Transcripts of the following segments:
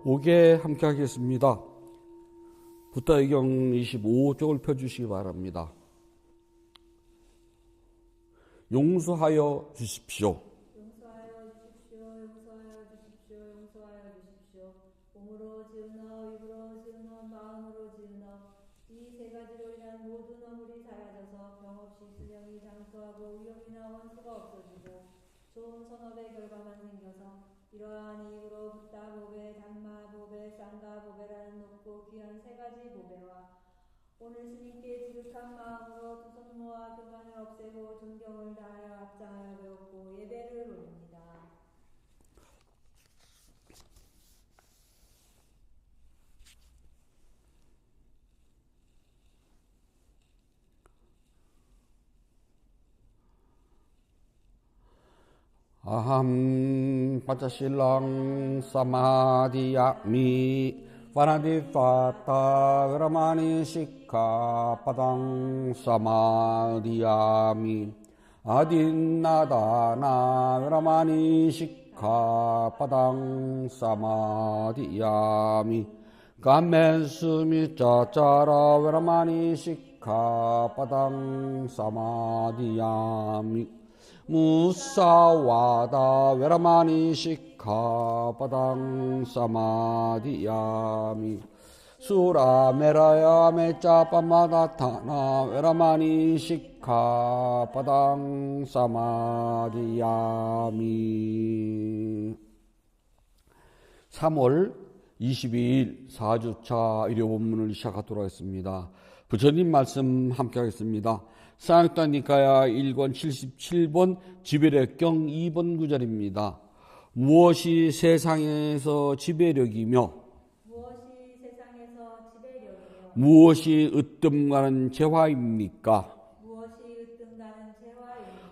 5개 함께 하겠습니다. 붓다의경 25쪽을 펴주시기 바랍니다. 용서하여 주십시오. 용서하여 주십시오. 용서하여 주십시오. 용서하여 주십시오. 몸으로 지으나 입으로 지으나 마음으로 지으나 이 세 가지로 인한 모든 허물이 사라져서 병없이 수령이 장수하고 위험이나 원수가 없어지고 좋은 선업의 결과만 생겨서 이러한 이유로 붓다 보배, 단마 보배, 쌍가 보배라는 높고 귀한 세 가지 보배와 오늘 스님께 지극한 마음으로 두 손 모아 교만을 없애고 존경을 다하여 합장하여 배웠고 예배를 올립니다. 아함 파차실랑 사마디야미 파나디파타 그라마니 시카 파당 사마디야미 아딘나다나 그라마니 시카 파당 사마디야미 감멘스미 짜짜라 그라마니 시카 파당 사마디야미 무사와다 베라마니 시카 바당 사마디야미 수라메라야 메짜빠마다타나 베라마니 시카 바당 사마디야미 3월 22일 4주차 일요 본문을 시작하도록 하겠습니다. 부처님 말씀 함께 하겠습니다. 사역단 니까야 1권 77번 지배력경 2번 구절입니다. 무엇이 세상에서 지배력이며 무엇이 으뜸가는 재화입니까?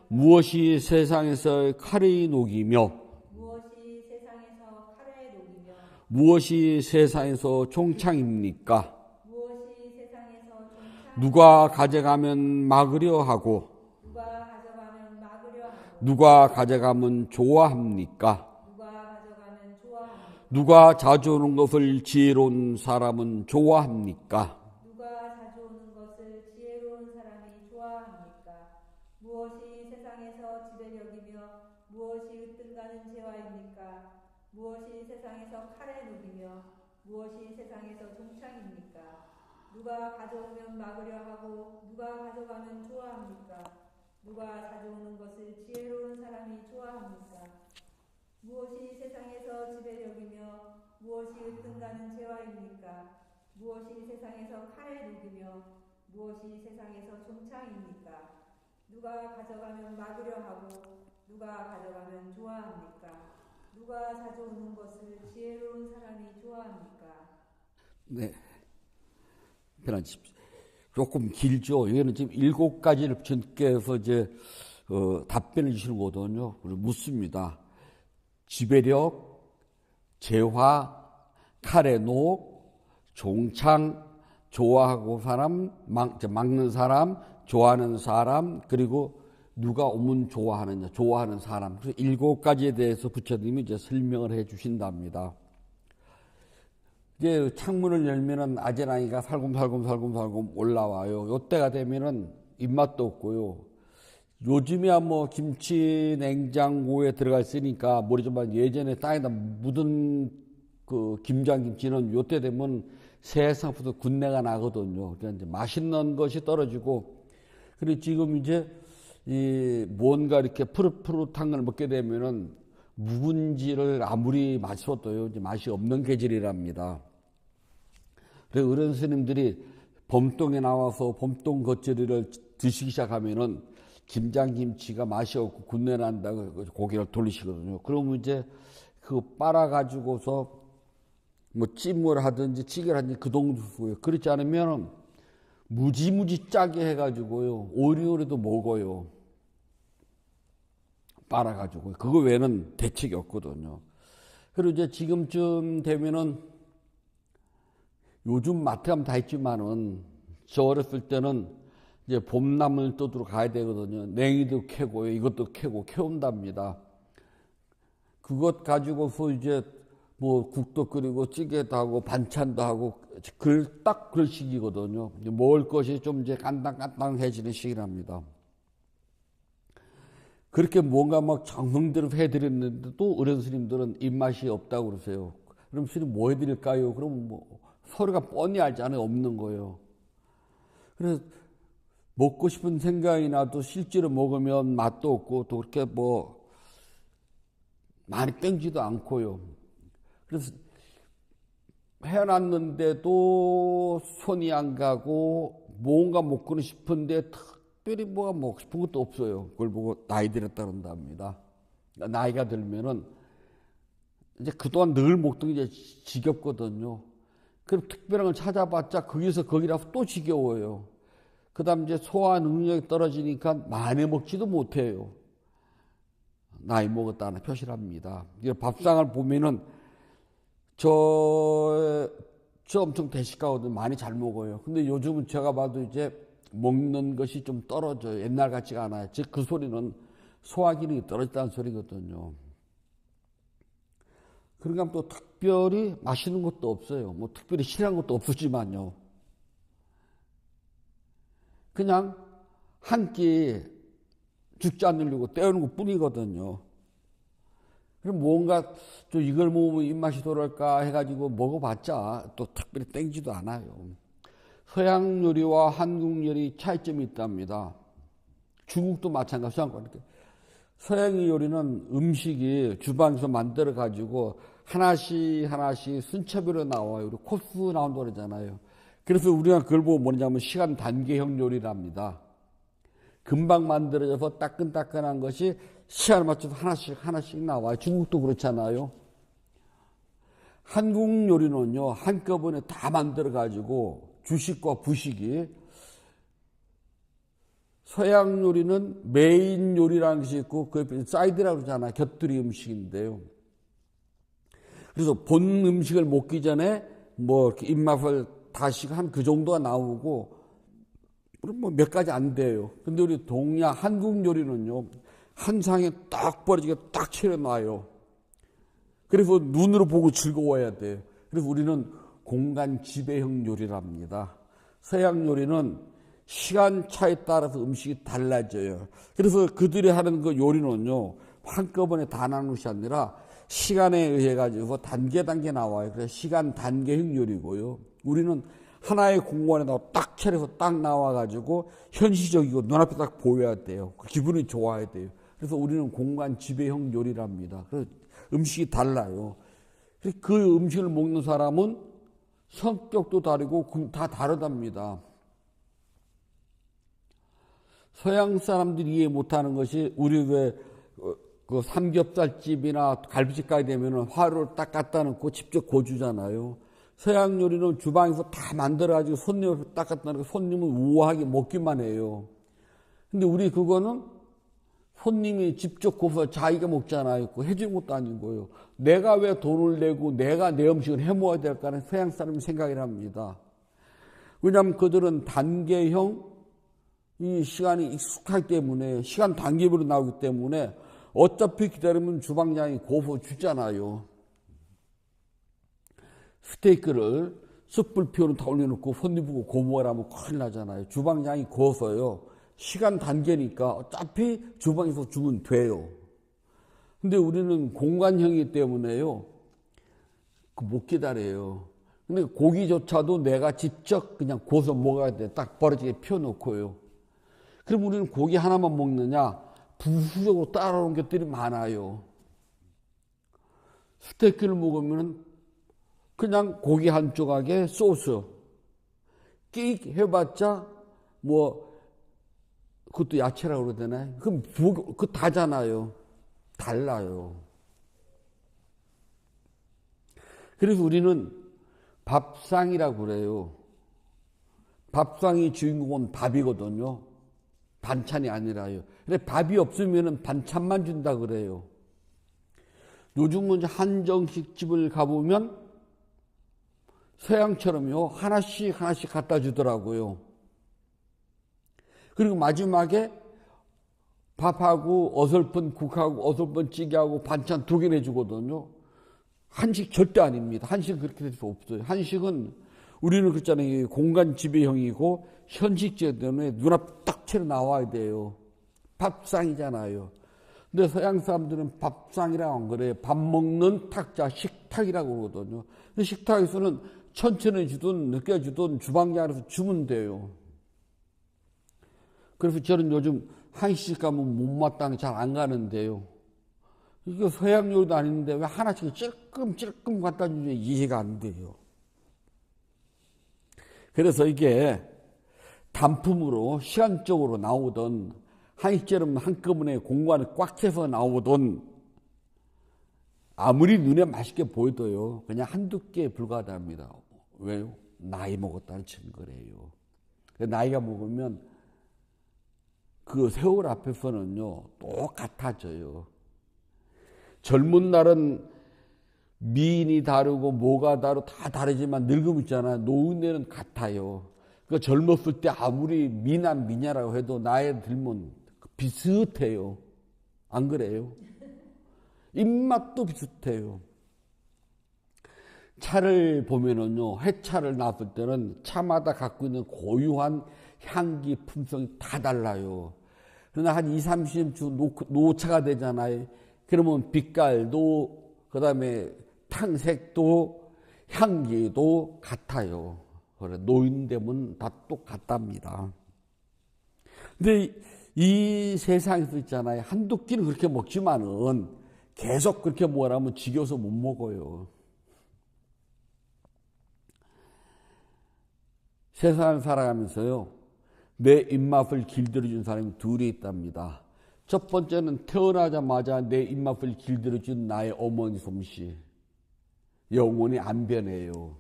무엇이 세상에서 칼의 녹이며 무엇이 세상에서 총창입니까? 누가 가져가면 막으려 하고 누가 가져가면 좋아합니까? 누가 자주 오는 것을 지혜로운 사람은 좋아합니까? 무엇이 세상에서 지배력이며 무엇이 으뜸가는 재화입니까? 무엇이 세상에서 칼에 녹이며 무엇이 세상에서 종창입니까? 누가 가져오면 막으려 하고 누가 가져가면 좋아합니까? 누가 가져오는 것을 지혜로운 사람이 좋아합니까? 무엇이 세상에서 지배력이며 무엇이 으뜸가는 재화입니까? 무엇이 세상에서 칼에 녹이며 무엇이 세상에서 종창입니까? 누가 가져가면 막으려 하고 누가 가져가면 좋아합니까? 누가 가져오는 것을 지혜로운 사람이 좋아합니까? 네. 조금 길죠. 이거는 지금 7가지를 부처님께서 이제 답변을 주시는 거거든요. 그리고 묻습니다. 지배력, 재화, 칼의 녹, 종창, 좋아하고 사람, 막는 사람, 좋아하는 사람, 그리고 누가 오면 좋아하느냐, 좋아하는 사람. 그래서 7가지에 대해서 부처님이 이제 설명을 해 주신답니다. 이제 창문을 열면은 아지랑이가 살금살금 올라와요. 요때가 되면은 입맛도 없고요. 요즘이야 뭐 김치 냉장고에 들어가 있으니까 모르지만 예전에 땅에다 묻은 그 김장김치는 요때 되면 세상부터 군내가 나거든요. 그러니까 이제 맛있는 것이 떨어지고, 그리고 지금 이제 이 뭔가 이렇게 푸릇푸릇한 걸 먹게 되면은 묵은지를 아무리 마셔도요, 이제 맛이 없는 계절이랍니다. 그래서 어른 스님들이 봄동에 나와서 봄동 겉절이를 드시기 시작하면은 김장김치가 맛이 없고 군내 난다고 고개를 돌리시거든요. 그러면 이제 그거 빨아가지고서 뭐 찜을 하든지 찌개를 하든지 그 정도 쓰고요. 그렇지 않으면 무지무지 짜게 해가지고요, 오리오리도 먹어요. 빨아가지고. 그거 외에는 대책이 없거든요. 그리고 이제 지금쯤 되면은 요즘 마트 가면 다 있지만은 저 어렸을 때는 이제 봄나물 떠들어 가야 되거든요. 냉이도 캐고요, 이것도 캐고 캐온답니다. 그것 가지고서 이제 뭐 국도 끓이고 찌개도 하고 반찬도 하고 딱 그럴 시기거든요. 먹을 것이 좀 이제 간당간당해지는 시기랍니다. 그렇게 뭔가 막 정성대로 해드렸는데도 어른 스님들은 입맛이 없다고 그러세요. 그럼 스님 뭐 해드릴까요? 그럼 뭐 서로가 뻔히 알잖아요. 없는 거예요. 그래서 먹고 싶은 생각이 나도 실제로 먹으면 맛도 없고 또 그렇게 뭐 많이 땡지도 않고요. 그래서 해놨는데도 손이 안 가고 뭔가 먹고는 싶은데 특별히 뭐가 먹고 싶은 것도 없어요. 그걸 보고 나이 들었다 그런답니다. 나이가 들면은 이제 그동안 늘 먹던 게 이제 지겹거든요. 그럼 특별한 걸 찾아봤자 거기서 거기라서 또 지겨워요. 그 다음 이제 소화 능력이 떨어지니까 많이 먹지도 못해요. 나이 먹었다는 표시를 합니다. 밥상을 보면은 저 엄청 대식가거든. 많이 잘 먹어요. 근데 요즘은 제가 봐도 이제 먹는 것이 좀 떨어져요. 옛날 같지가 않아요. 즉 그 소리는 소화 기능이 떨어졌다는 소리거든요. 그러니까 또 특별히 맛있는 것도 없어요. 뭐 특별히 싫어하는 것도 없었지만요. 그냥 한 끼 죽지 않으려고 때우는 것 뿐이거든요. 그럼 뭔가 좀 이걸 먹으면 입맛이 돌아올까 해가지고 먹어봤자 또 특별히 땡지도 않아요. 서양 요리와 한국 요리 차이점이 있답니다. 중국도 마찬가지고 서양 요리는 음식이 주방에서 만들어 가지고 하나씩 순차별로 나와요. 우리 코스 나온다고 그러잖아요. 그래서 우리가 그걸 보고 뭐냐면 시간 단계형 요리랍니다. 금방 만들어져서 따끈따끈한 것이 시간을 맞춰서 하나씩 나와요. 중국도 그렇잖아요. 한국 요리는요, 한꺼번에 다 만들어가지고 주식과 부식이, 서양 요리는 메인 요리라는 것이 있고 그 옆에 사이드라고 그러잖아요. 곁들이 음식인데요. 그래서 본 음식을 먹기 전에 뭐 이렇게 입맛을 다시 한 그 정도가 나오고, 뭐 몇 가지 안 돼요. 근데 우리 동양 한국 요리는요, 한 상에 딱 벌어지게 딱 차려놔요. 그래서 눈으로 보고 즐거워야 돼요. 그래서 우리는 공간 지배형 요리랍니다. 서양 요리는 시간 차에 따라서 음식이 달라져요. 그래서 그들이 하는 그 요리는요, 한꺼번에 다 나누는 것이 아니라 시간에 의해 가지고 단계 나와요. 그래서 시간 단계형 요리고요. 우리는 하나의 공간에다가 딱 차려서 딱 나와가지고 현시적이고 눈앞에 딱 보여야 돼요. 기분이 좋아야 돼요. 그래서 우리는 공간 지배형 요리랍니다. 그래서 음식이 달라요. 그래서 그 음식을 먹는 사람은 성격도 다르고 다 다르답니다. 서양 사람들이 이해 못하는 것이, 우리 왜 그 삼겹살집이나 갈비집 가게 되면 화로를 딱 갖다 놓고 직접 고주잖아요. 서양 요리는 주방에서 다 만들어가지고 손님을 딱 갖다 놓고 손님은 우아하게 먹기만 해요. 근데 우리 그거는 손님이 직접 고서 자기가 먹잖아요. 그거 해주는 것도 아니고요. 내가 왜 돈을 내고 내가 내 음식을 해 먹어야 될까는 서양 사람이 생각을 합니다. 왜냐하면 그들은 단계형, 이 시간이 익숙하기 때문에, 시간 단계별로 나오기 때문에 어차피 기다리면 주방장이 고소 주잖아요. 스테이크를 숯불 피워는 다 올려놓고 손님 보고 고모하라면 큰일 나잖아요. 주방장이 고소요. 시간 단계니까 어차피 주방에서 주면 돼요. 근데 우리는 공간형이기 때문에요, 못 기다려요. 근데 고기조차도 내가 직접 그냥 고서 먹어야 돼. 딱 버려지게 피워놓고요. 그럼 우리는 고기 하나만 먹느냐? 부수적으로 따라오는 것들이 많아요. 스테이크를 먹으면 그냥 고기 한 조각에 소스 끼익 해봤자 뭐 그것도 야채라고 그러잖아요. 그럼 그 다잖아요. 달라요. 그래서 우리는 밥상이라고 그래요. 밥상이 주인공은 밥이거든요. 반찬이 아니라요. 근데 밥이 없으면 반찬만 준다 그래요. 요즘은 한정식집을 가보면 서양처럼요, 하나씩 갖다 주더라고요. 그리고 마지막에 밥하고 어설픈 국하고 어설픈 찌개하고 반찬 2개 내주거든요. 한식 절대 아닙니다. 한식은 그렇게 될 수 없어요. 한식은 우리는 그렇잖아요. 공간 지배형이고 현식제 때문에 눈앞 딱 채로 나와야 돼요. 밥상이잖아요. 근데 서양 사람들은 밥상이라고 안 그래요. 밥 먹는 탁자, 식탁이라고 그러거든요. 근데 식탁에서는 천천히 주든 늦게 주든 주방장 안에서 주면 돼요. 그래서 저는 요즘 한식 가면 못마땅히 잘 안 가는데요. 이거 서양 요리도 아닌데 왜 하나씩 찔끔찔끔 갖다 주면 이해가 안 돼요. 그래서 이게 단품으로 시간적으로 나오던 한식처럼 한꺼번에 공간을 꽉 채서 나오던 아무리 눈에 맛있게 보여도요. 그냥 한두 개에 불과하답니다. 왜요? 나이 먹었다는 증거래요. 나이가 먹으면 그 세월 앞에서는요. 똑같아져요. 젊은 날은 미인이 다르고 뭐가 다 다르지만 늙으면 있잖아요. 노인네는 같아요. 그러니까 젊었을 때 아무리 미냐라고 해도 나이 들면 비슷해요. 안 그래요? 입맛도 비슷해요. 차를 보면은요, 해차를 놨을 때는 차마다 갖고 있는 고유한 향기, 품성이 다 달라요. 그러나 한 20-30주 노차가 되잖아요. 그러면 빛깔도, 그 다음에 탕색도, 향기도 같아요. 그래, 노인 되면 다 똑같답니다. 근데 이 세상에서 있잖아요. 한두 끼는 그렇게 먹지만은 계속 그렇게 먹으라면 지겨워서 못 먹어요. 세상을 살아가면서요. 내 입맛을 길들여준 사람이 둘이 있답니다. 첫 번째는 태어나자마자 내 입맛을 길들여준 나의 어머니 솜씨. 영원히 안 변해요.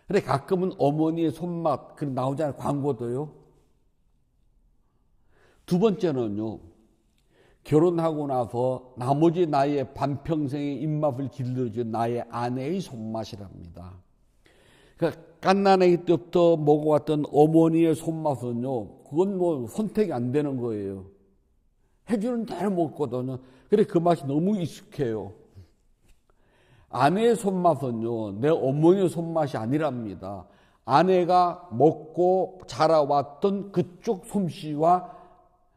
근데 가끔은 어머니의 손맛, 그 나오잖아요. 광고도요. 두 번째는요. 결혼하고 나서 나머지 나의 반평생의 입맛을 길들여준 나의 아내의 손맛이랍니다. 그러니까 갓난아기 때부터 먹어왔던 어머니의 손맛은요. 그건 뭐 선택이 안 되는 거예요. 해주는 대로 먹거든요. 그래 그 맛이 너무 익숙해요. 아내의 손맛은요. 내 어머니의 손맛이 아니랍니다. 아내가 먹고 자라왔던 그쪽 솜씨와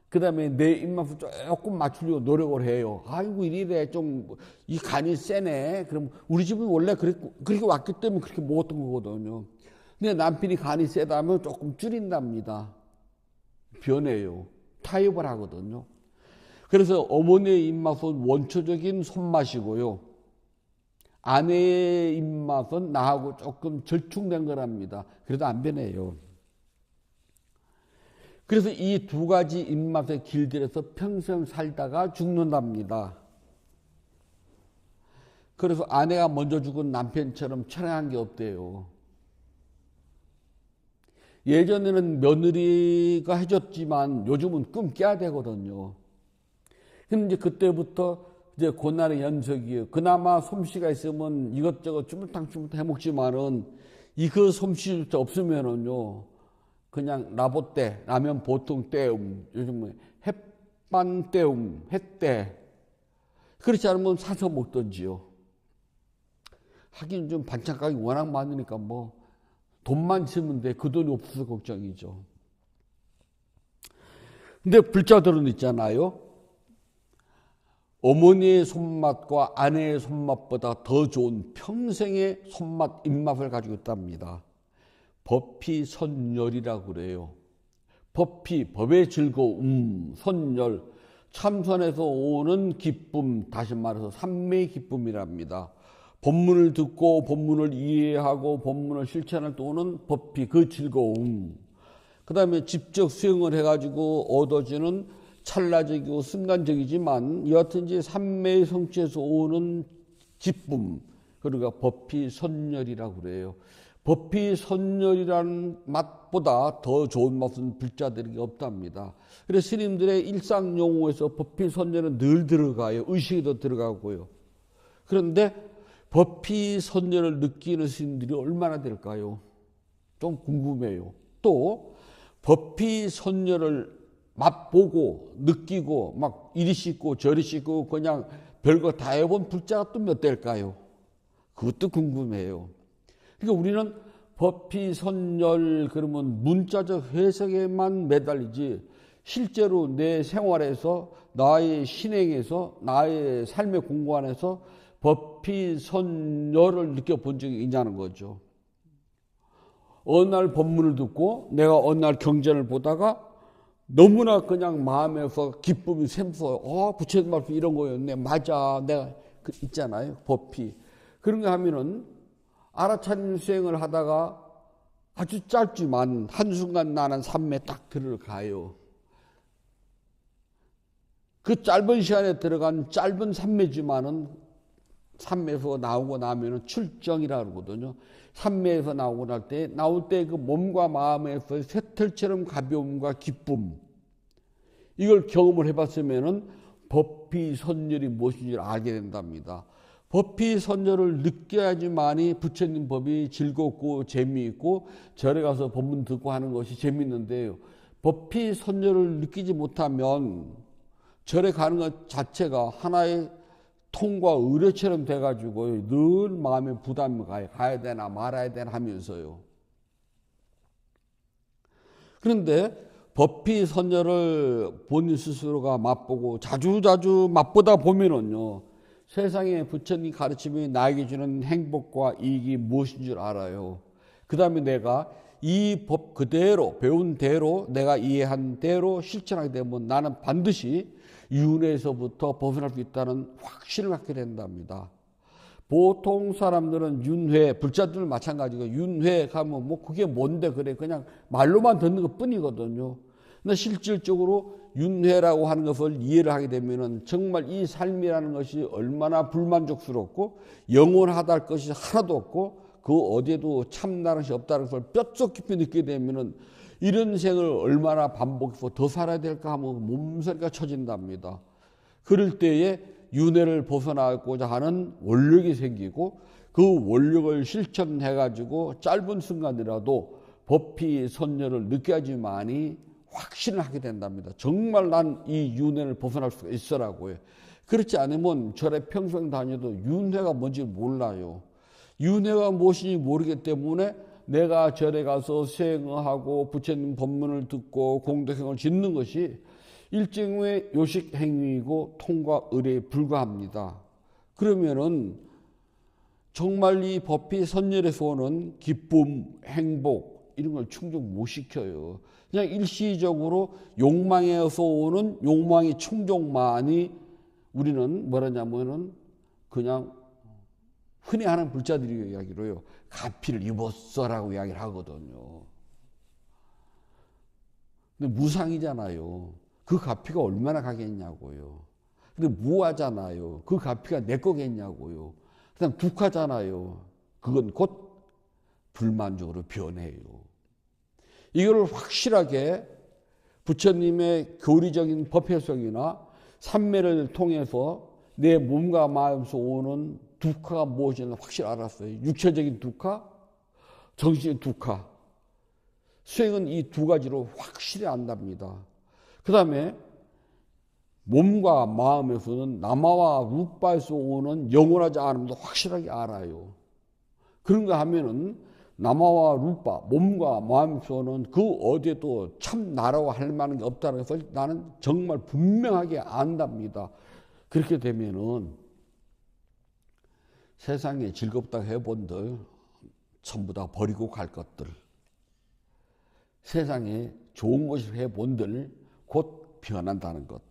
그 다음에 내 입맛을 조금 맞추려고 노력을 해요. 아이고, 이래, 이 간이 세네. 그럼 우리 집은 원래 그렇게 왔기 때문에 그렇게 먹었던 거거든요. 근데 남편이 간이 세다면 조금 줄인답니다. 변해요. 타협을 하거든요. 그래서 어머니의 입맛은 원초적인 손맛이고요. 아내의 입맛은 나하고 조금 절충된 거랍니다. 그래도 안 변해요. 그래서 이 두 가지 입맛에 길들여서 평생 살다가 죽는답니다. 그래서 아내가 먼저 죽은 남편처럼 철회한 게 없대요. 예전에는 며느리가 해줬지만 요즘은 끊겨야 되거든요. 근데 이제 그때부터 이제 고난의 연속이에요. 그나마 솜씨가 있으면 이것저것 주물탕주물탕 해먹지만은 그 솜씨조차 없으면은요. 그냥 라보떼, 라면 보통 떼움, 요즘 햇반 떼움, 햇떼. 그렇지 않으면 사서 먹던지요. 하긴 좀 반찬 가격이 워낙 많으니까 뭐 돈만 있으면 돼. 그 돈이 없어서 걱정이죠. 근데 불자들은 있잖아요. 어머니의 손맛과 아내의 손맛보다 더 좋은 평생의 손맛, 입맛을 가지고 있답니다. 법희 선열이라고 그래요. 법희, 법의 즐거움, 선열, 참선에서 오는 기쁨, 다시 말해서 삼매의 기쁨이랍니다. 법문을 듣고 법문을 이해하고 법문을 실천할 때 오는 법희, 그 즐거움. 그 다음에 직접 수행을 해가지고 얻어지는 찰나적이고 순간적이지만 여하튼 삼매의 성취에서 오는 기쁨, 그러니까 법희 선열이라고 그래요. 법희 선열이라는 맛보다 더 좋은 맛은 불자들에게 없답니다. 그래서 스님들의 일상 용어에서 법희 선열은 늘 들어가요. 의식에도 들어가고요. 그런데 법희 선열을 느끼는 스님들이 얼마나 될까요? 좀 궁금해요. 또 법희 선열을 맛보고 느끼고 막 이리 씻고 저리 씻고 그냥 별거 다 해본 불자가 또 몇 대일까요? 그것도 궁금해요. 그러니까 우리는 법피선열 그러면 문자적 해석에만 매달리지 실제로 내 생활에서 나의 신행에서 나의 삶의 공간에서 법피선열을 느껴본 적이 있냐는 거죠. 어느 날 법문을 듣고 내가 어느 날 경전을 보다가 너무나 그냥 마음에서 기쁨이 샘솟아요. 부처님 말씀 이런 거였네. 맞아. 내가 있잖아요. 법피. 그런 거 하면은 알아차림 수행을 하다가 아주 짧지만 한순간 나는 삶에 딱 들어가요. 그 짧은 시간에 들어간 짧은 삼매지만은 삼매에서 나오고 나면은 출정이라고 그러거든요. 삼매에서 나오고 나올 때 그 몸과 마음에서 쇠털처럼 가벼움과 기쁨, 이걸 경험을 해봤으면은 법피선열이 무엇인지 알게 된답니다. 법피선열을 느껴야지만이 부처님 법이 즐겁고 재미있고 절에 가서 법문 듣고 하는 것이 재미있는데요. 법피선열을 느끼지 못하면 절에 가는 것 자체가 하나의 통과 의뢰처럼 돼가지고 늘 마음에 부담이 가야 되나 말아야 되나 하면서요. 그런데 법피선열을 본인 스스로가 맛보고 자주자주 맛보다 보면은요, 세상에 부처님 가르침이 나에게 주는 행복과 이익이 무엇인 줄 알아요. 그 다음에 내가 이 법 그대로 배운 대로 내가 이해한 대로 실천하게 되면 나는 반드시 윤회에서부터 벗어날 수 있다는 확신을 갖게 된답니다. 보통 사람들은 윤회, 불자들 마찬가지고 윤회 가면 뭐 그게 뭔데 그래 그냥 말로만 듣는 것 뿐이거든요. 근데 실질적으로 윤회라고 하는 것을 이해를 하게 되면은 정말 이 삶이라는 것이 얼마나 불만족스럽고 영원하다 할 것이 하나도 없고 그 어디에도 참나는 것이 없다는 것을 뼛속 깊이 느끼게 되면은 이런 생을 얼마나 반복해서 더 살아야 될까 하면 몸서리가 쳐진답니다. 그럴 때에 윤회를 벗어나고자 하는 원력이 생기고 그 원력을 실천해가지고 짧은 순간이라도 법피선열을 느껴야지만이 확신을 하게 된답니다. 정말 난 이 윤회를 벗어날 수가 있어라고요. 그렇지 않으면 절에 평생 다녀도 윤회가 뭔지 몰라요. 윤회가 무엇인지 모르기 때문에 내가 절에 가서 수행하고 부처님 법문을 듣고 공덕행을 짓는 것이 일종의 요식 행위이고 통과 의례에 불과합니다. 그러면은 정말 이 법피선열에서 오는 기쁨, 행복 이런 걸 충족 못 시켜요. 그냥 일시적으로 욕망에서 오는 욕망의 충족만이 우리는 뭐라냐면은 그냥 흔히 하는 불자들이 이야기로요. 가피를 입었어라고 이야기를 하거든요. 근데 무상이잖아요. 그 가피가 얼마나 가겠냐고요. 근데 무하잖아요. 그 가피가 내 거겠냐고요. 그냥 국하잖아요. 그건 곧 불만족으로 변해요. 이걸 확실하게 부처님의 교리적인 법해석이나 삼매를 통해서 내 몸과 마음에서 오는 두카가 무엇인지 확실히 알았어요. 육체적인 두카, 정신의 두카. 수행은 이 두 가지로 확실히 안답니다. 그 다음에 몸과 마음에서는 나마와 루파에서 오는 영원하지 않음도 확실하게 알아요. 그런 거 하면은 나마와 루파, 몸과 마음에서 오는 그 어디에도 참 나라고 할 만한 게 없다는 것을 나는 정말 분명하게 안답니다. 그렇게 되면은 세상에 즐겁다고 해본들 전부 다 버리고 갈 것들, 세상에 좋은 것을 해본들 곧 변한다는 것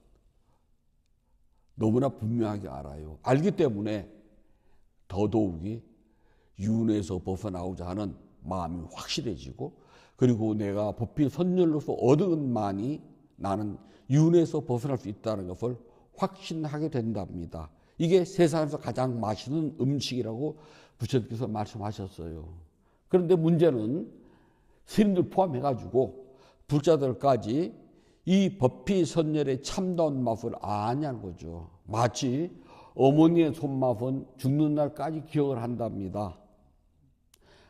너무나 분명하게 알아요. 알기 때문에 더더욱이 윤회에서 벗어나오자 하는 마음이 확실해지고 그리고 내가 법피선열로서 얻은 것만이 나는 윤회에서 벗어날 수 있다는 것을 확신하게 된답니다. 이게 세상에서 가장 맛있는 음식이라고 부처님께서 말씀하셨어요. 그런데 문제는 스님들 포함해가지고 불자들까지 이 법피선열의 참다운 맛을 아냐는 거죠. 마치 어머니의 손맛은 죽는 날까지 기억을 한답니다.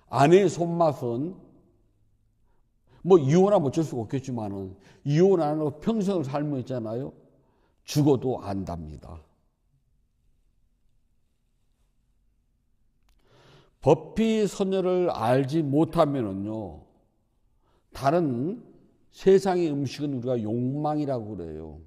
아내의 손맛은 뭐 이혼하면 어쩔 수가 없겠지만은 이혼 안 하고 평생을 살면 있잖아요. 죽어도 안답니다. 법비 선열을 알지 못하면은요, 다른 세상의 음식은 우리가 욕망이라고 그래요.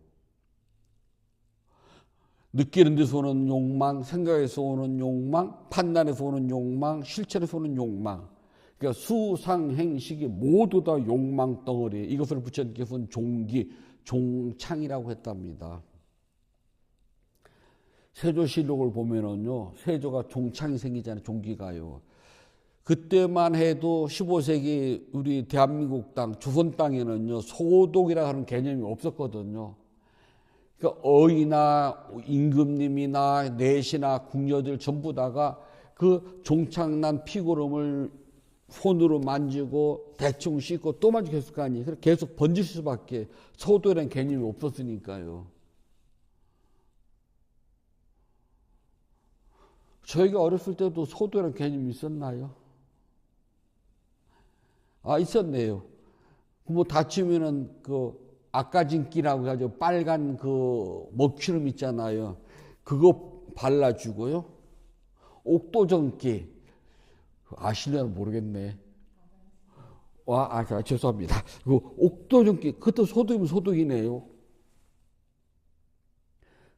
느끼는 데서 오는 욕망, 생각에서 오는 욕망, 판단에서 오는 욕망, 실천에서 오는 욕망. 그러니까 수상행식이 모두 다 욕망 덩어리. 이것을 부처님께서는 종기, 종창이라고 했답니다. 세조실록을 보면은요, 세조가 종창이 생기잖아요. 종기가요. 그때만 해도 15세기 우리 대한민국 땅, 조선 땅에는요, 소독이라 하는 개념이 없었거든요. 그러니까 어이나 임금님이나 내시나 궁녀들 전부 다가 그 종창난 피고름을 손으로 만지고 대충 씻고 또 만지고 했을 거 아니에요. 그래서 계속 번질 수밖에 소독이라는 개념이 없었으니까요. 저희가 어렸을 때도 소독이라는 개념이 있었나요? 아, 있었네요. 뭐 다치면은 그 아까진기라고 해가지고 빨간 그 먹주름 있잖아요. 그거 발라주고요. 옥도전기 아실려나 모르겠네. 죄송합니다. 그 옥도전기 그것도 소독이면 소독이네요.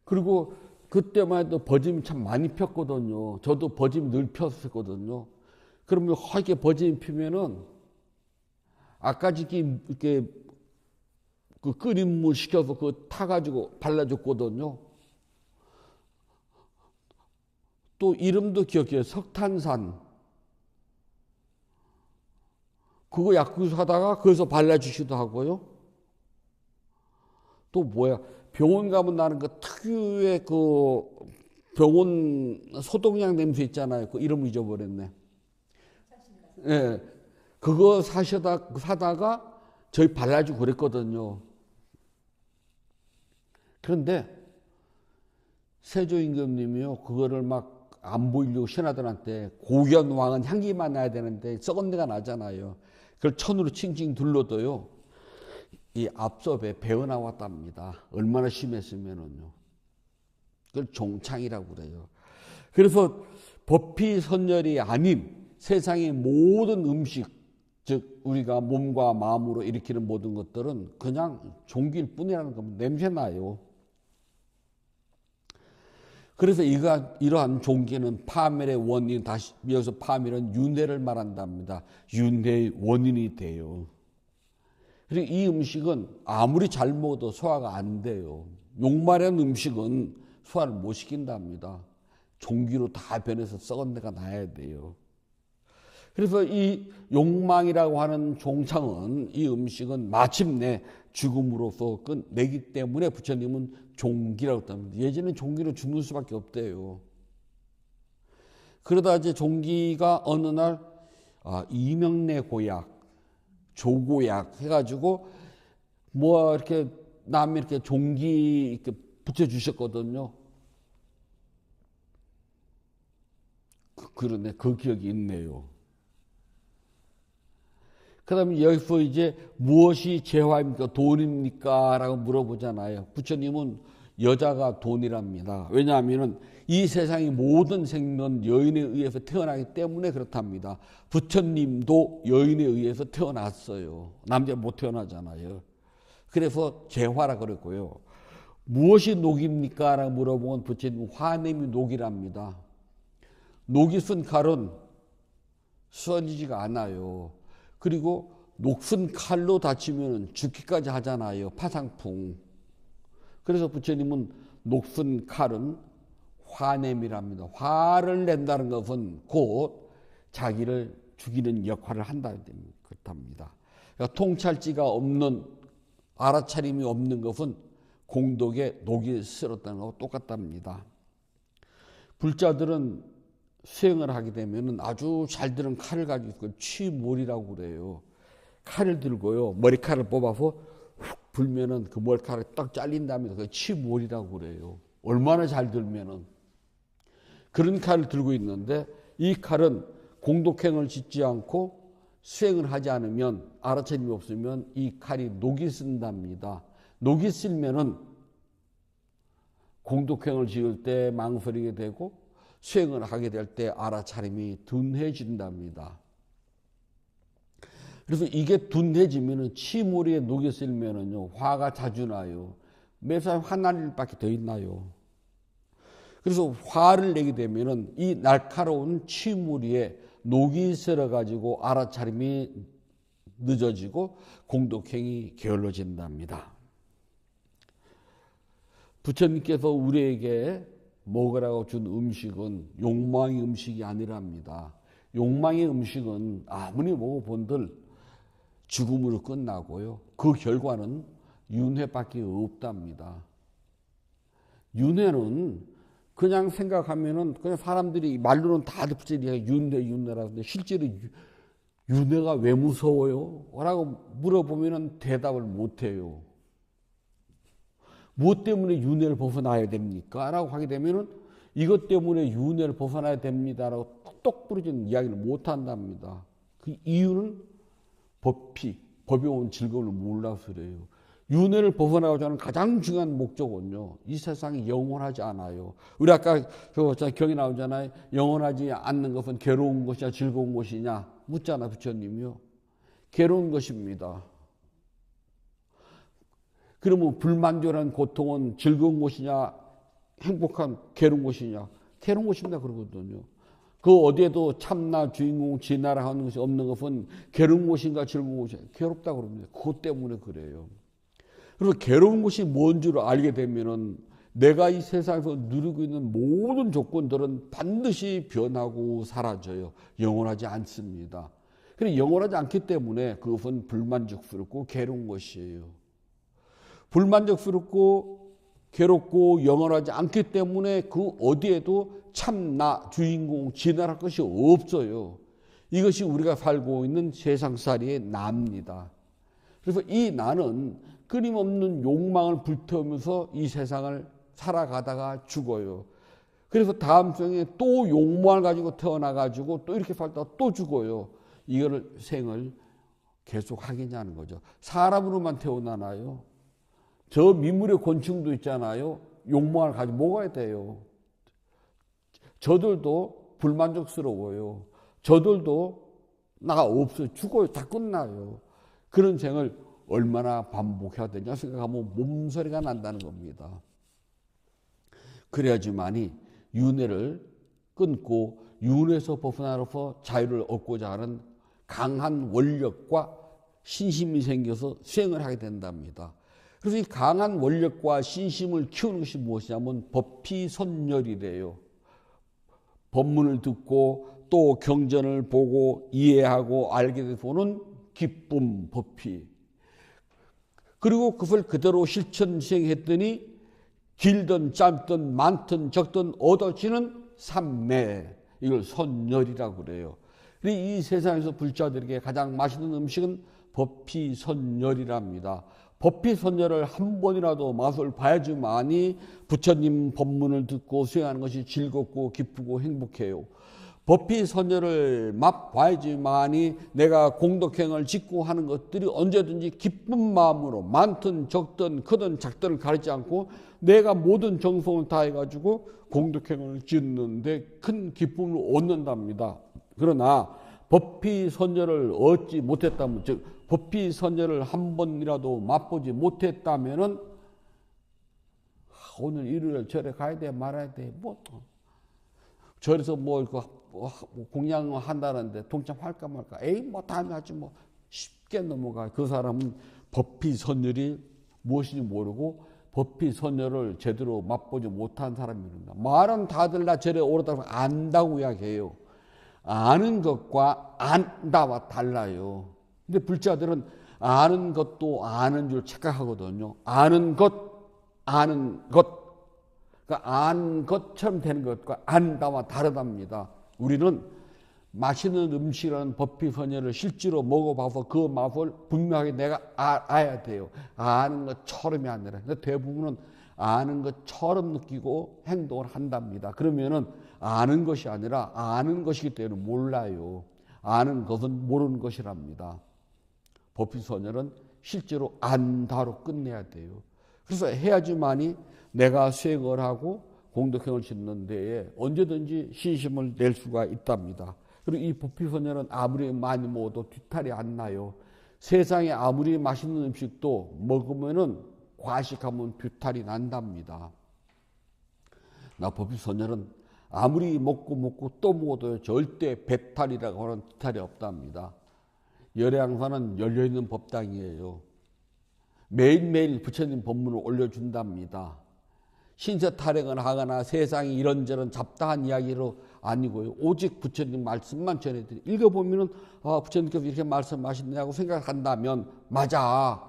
그리고 그때만 해도 버짐이 참 많이 폈거든요. 저도 버짐 늘 폈었거든요. 그러면 허하게 버짐이 피면은 아까진기 이렇게 그 끓인 물 시켜서 그 타가지고 발라줬거든요. 또 이름도 기억해요. 석탄산. 그거 약국에서 하다가 거기서 발라주시기도 하고요. 또 뭐야? 병원 가면 나는 그 특유의 그 병원 소독약 냄새 있잖아요. 그 이름 잊어버렸네. 예. 네, 그거 사다가 저희 발라주고 그랬거든요. 그런데 세조임금님이요, 그거를 막 안 보이려고 신하들한테 고귀한 왕은 향기만 나야 되는데 썩은 데가 나잖아요. 그걸 천으로 칭칭 둘러도요, 이 앞섭에 배어 나왔답니다. 얼마나 심했으면은요. 그걸 종창이라고 그래요. 그래서 법피 선열이 아닌 세상의 모든 음식, 즉 우리가 몸과 마음으로 일으키는 모든 것들은 그냥 종기일 뿐이라는 겁니다. 냄새나요. 그래서 이러한 종기는 파멸의 원인, 다시 이어서 파멸은 윤회를 말한답니다. 윤회의 원인이 돼요. 그리고 이 음식은 아무리 잘 먹어도 소화가 안 돼요. 욕마른 음식은 소화를 못 시킨답니다. 종기로 다 변해서 썩은 데가 나야 돼요. 그래서 이 욕망이라고 하는 종창은, 이 음식은 마침내 죽음으로써 끝내기 때문에 부처님은 종기라고 합니다. 예전엔 종기로 죽는 수밖에 없대요. 그러다 이제 종기가 어느 날 이명래 고약, 조고약 해가지고 뭐 이렇게 남이 이렇게 종기 이렇게 붙여주셨거든요. 그러네, 그 기억이 있네요. 그 다음에 여기서 이제 무엇이 재화입니까? 돈입니까? 라고 물어보잖아요. 부처님은 여자가 돈이랍니다. 왜냐하면 이 세상의 모든 생명은 여인에 의해서 태어나기 때문에 그렇답니다. 부처님도 여인에 의해서 태어났어요. 남자 못 태어나잖아요. 그래서 재화라 그랬고요. 무엇이 녹입니까? 라고 물어보면 부처님은 화냄이 녹이랍니다. 녹이 쓴 칼은 썰리지가 않아요. 그리고 녹슨 칼로 다치면 죽기까지 하잖아요. 파상풍. 그래서 부처님은 녹슨 칼은 화냄이랍니다. 화를 낸다는 것은 곧 자기를 죽이는 역할을 한다는 겁니다. 그러니까 통찰지가 없는, 알아차림이 없는 것은 공덕에 녹이 쓸었다는 것과 똑같답니다. 불자들은 수행을 하게 되면 아주 잘 드는 칼을 가지고 취몰이라고 그래요. 칼을 들고요, 머리칼을 뽑아서 훅 불면은 그 머리칼이 딱 잘린다면 그 취몰이라고 그래요. 얼마나 잘 들면은. 그런 칼을 들고 있는데 이 칼은 공덕행을 짓지 않고 수행을 하지 않으면, 알아차림이 없으면 이 칼이 녹이 쓴답니다. 녹이 쓸면은 공덕행을 지을 때 망설이게 되고 수행을 하게 될 때 알아차림이 둔해진답니다. 그래서 이게 둔해지면은 치무리에 녹여 쓸면은요, 화가 자주 나요. 매사에 화날 일밖에 더 있나요? 그래서 화를 내게 되면은 이 날카로운 치무리에 녹이 쓸어 가지고 알아차림이 늦어지고 공덕행이 게을러진답니다. 부처님께서 우리에게 먹으라고 준 음식은 욕망의 음식이 아니랍니다. 욕망의 음식은 아무리 먹어본들 죽음으로 끝나고요. 그 결과는 윤회밖에 없답니다. 윤회는 그냥 생각하면은 그냥 사람들이 말로는 다들 윤회라고 하는데 실제로 윤회가 왜 무서워요? 라고 물어보면은 대답을 못해요. 무엇 때문에 윤회를 벗어나야 됩니까? 라고 하게 되면은 이것 때문에 윤회를 벗어나야 됩니다라고 똑 부러진 이야기를 못한답니다. 그 이유는 법에 온 즐거움을 몰라서 그래요. 윤회를 벗어나고자 하는 가장 중요한 목적은요, 이 세상이 영원하지 않아요. 우리 아까 경이 나오잖아요. 영원하지 않는 것은 괴로운 것이냐 즐거운 것이냐 묻잖아 부처님이요. 괴로운 것입니다. 그러면 불만족한 고통은 즐거운 것이냐 행복한 괴로운 것이냐? 괴로운 것입니다 그러거든요. 그 어디에도 참나 주인공 진나라 하는 것이 없는 것은 괴로운 것인가 즐거운 것인가? 괴롭다고 그럽니다. 그것 때문에 그래요. 그래서 괴로운 것이 뭔 줄 알게 되면은 내가 이 세상에서 누리고 있는 모든 조건들은 반드시 변하고 사라져요. 영원하지 않습니다. 그래서 영원하지 않기 때문에 그것은 불만족스럽고 괴로운 것이에요. 불만족스럽고 괴롭고 영원하지 않기 때문에 그 어디에도 참나 주인공 진화할 것이 없어요. 이것이 우리가 살고 있는 세상살이의 나입니다. 그래서 이 나는 끊임없는 욕망을 불태우면서 이 세상을 살아가다가 죽어요. 그래서 다음 생에 또 욕망을 가지고 태어나가지고 또 이렇게 살다가 또 죽어요. 이거를 생을 계속 하겠냐는 거죠. 사람으로만 태어나나요? 저 민물의 곤충도 있잖아요. 욕망을 가지고 먹어야 돼요. 저들도 불만족스러워요. 저들도 나가 없어요. 죽어요. 다 끝나요. 그런 생을 얼마나 반복해야 되냐 생각하면 몸소리가 난다는 겁니다. 그래야지만이 윤회를 끊고 윤회에서 벗어나서 자유를 얻고자 하는 강한 원력과 신심이 생겨서 수행을 하게 된답니다. 그래서 이 강한 원력과 신심을 키우는 것이 무엇이냐면 법피선열이래요. 법문을 듣고 또 경전을 보고 이해하고 알게 보는 기쁨 법피. 그리고 그걸 그대로 실천 시행했더니 길든 짧든 많든 적든 얻어지는 삼매. 이걸 선열이라고 그래요. 이 세상에서 불자들에게 가장 맛있는 음식은 법피선열이랍니다. 법피선열을 한 번이라도 맛을 봐야지만이 부처님 법문을 듣고 수행하는 것이 즐겁고 기쁘고 행복해요. 법피선열을 맛봐야지만이 내가 공덕행을 짓고 하는 것들이 언제든지 기쁜 마음으로 많든 적든 크든 작든을 가리지 않고 내가 모든 정성을 다해가지고 공덕행을 짓는데 큰 기쁨을 얻는답니다. 그러나 법피선열을 얻지 못했다면, 즉 법피선열을 한 번이라도 맛보지 못했다면은 오늘 일요일 절에 가야 돼 말아야 돼 뭐 절에서 뭐 공양 한다는데 동참할까 말까 에이 뭐 다음에 하지 뭐 쉽게 넘어가. 그 사람은 법피선열이 무엇인지 모르고 법피선열을 제대로 맛보지 못한 사람입니다. 말은 다들 나 절에 오르다고 안다고 이야기해요. 아는 것과 안다와 달라요. 근데 불자들은 아는 것도 아는 줄 착각하거든요. 아는 것. 그러니까 아는 것처럼 되는 것과 안다와 다르답니다. 우리는 맛있는 음식이라는 법피선열을 실제로 먹어봐서 그 맛을 분명하게 내가 알아야 돼요. 아는 것처럼이 아니라. 근데 대부분은 아는 것처럼 느끼고 행동을 한답니다. 그러면은 아는 것이 아니라 아는 것이기 때문에 몰라요. 아는 것은 모르는 것이랍니다. 법피선열은 실제로 안다로 끝내야 돼요. 그래서 해야지만이 내가 수행을 하고 공덕행을 짓는 데에 언제든지 신심을 낼 수가 있답니다. 그리고 이 보피소녀는 아무리 많이 먹어도 뒤탈이 안 나요. 세상에 아무리 맛있는 음식도 먹으면은 과식하면 뒤탈이 난답니다. 나 보피소녀는 아무리 먹고 또 먹어도 절대 배탈이라고 하는 뒤탈이 없답니다. 열애항사는 열려있는 법당이에요. 매일매일 부처님 법문을 올려준답니다. 신세 타령을 하거나 세상이 이런저런 잡다한 이야기로 아니고요. 오직 부처님 말씀만 전해드리. 읽어보면은 부처님께서 이렇게 말씀하시냐고 생각한다면 맞아.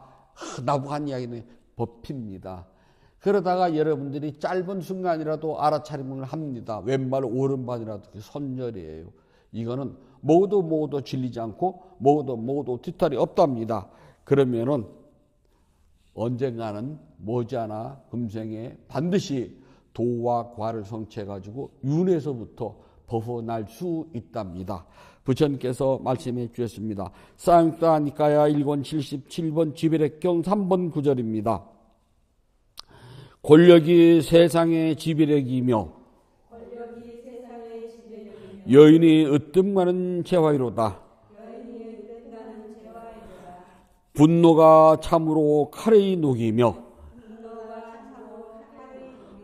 나보고 한 이야기는 법입니다. 그러다가 여러분들이 짧은 순간이라도 알아차림을 합니다. 왼발 오른발이라도 선열이에요. 이거는 먹어도 질리지 않고 먹어도 뒤탈이 없답니다. 그러면은 언젠가는 머지않아 금생에 반드시 도와 과를 성취해가지고 윤에서부터 벗어날 수 있답니다. 부처님께서 말씀해 주셨습니다. 사용사 니까야 1권 77번 지배력경 3번 9절입니다. 권력이 세상의 지배력이며 여인이 으뜸가는 재화이로다. 분노가 참으로 칼의 녹이며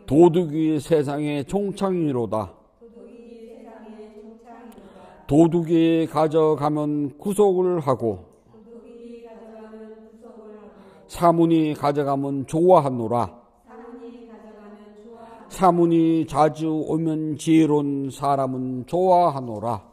도둑이 세상의 총창이로다. 도둑이 가져가면 구속을 하고 사문이 가져가면 좋아하노라. 사문이 자주 오면 지혜로운 사람은 좋아하노라.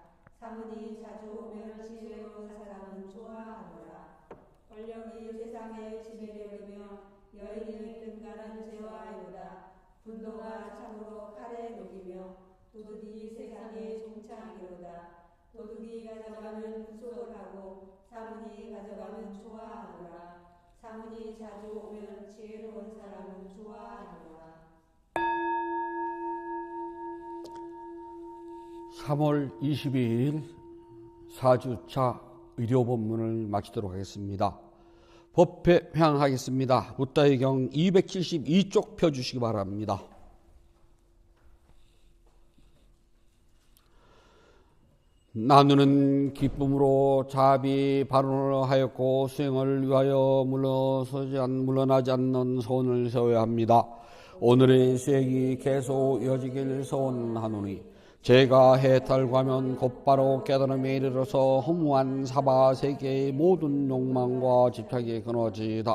사문이 자주 오면 지혜로운 사람은 좋아하노라. 권력이 세상의 지배력이며 여인이 뜬가는 재화이로다. 분노가 참으로 칼에 녹이며 도둑이 세상의 종창이로다. 도둑이 가져가면 구속을 하고 사문이 가져가면 좋아하노라. 사문이 자주 오면 지혜로운 사람은 좋아하노라. 3월 22일 4주차 의료법문을 마치도록 하겠습니다. 법회 회항하겠습니다. 붓다의경 272쪽 펴주시기 바랍니다. 나누는 기쁨으로 자비 발언을 하였고 수행을 위하여 물러나지 않는 소원을 세워야 합니다. 오늘의 수행이 계속 이어지길 소원하노니 제가 해탈과면 곧바로 깨달음에 이르러서 허무한 사바 세계의 모든 욕망과 집착이 끊어지다.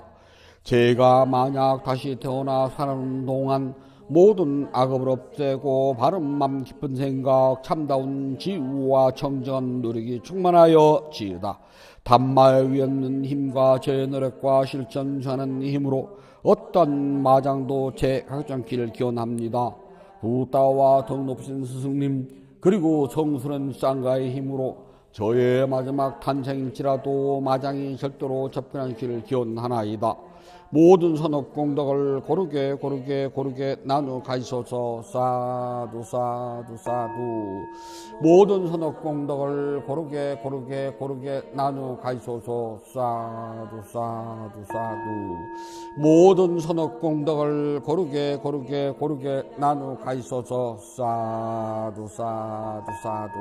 제가 만약 다시 태어나 사는 동안 모든 악업을 없애고 바른 맘 깊은 생각 참다운 지우와 청정한 노력이 충만하여 지으다. 단말 위 없는 힘과 제 노력과 실천하는 힘으로 어떤 마장도 제 각장길 기원합니다. 부다와 더 높으신 스승님 그리고 성스러운 쌍가의 힘으로 저의 마지막 탄생일지라도 마장이 절대로 접근한 길을 기원하나이다. 모든 선업공덕을 고르게 나누어 가시소서. 사두 사두 사두. 모든 선업공덕을 고르게 나누어 가시소서. 사두 사두 사두. 모든 선업공덕을 고르게 나누어 가시소서. 사두 사두 사두.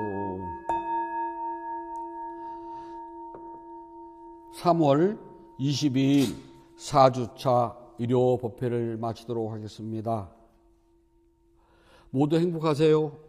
3월 22일 4주차 의료 법회를 마치도록 하겠습니다. 모두 행복하세요.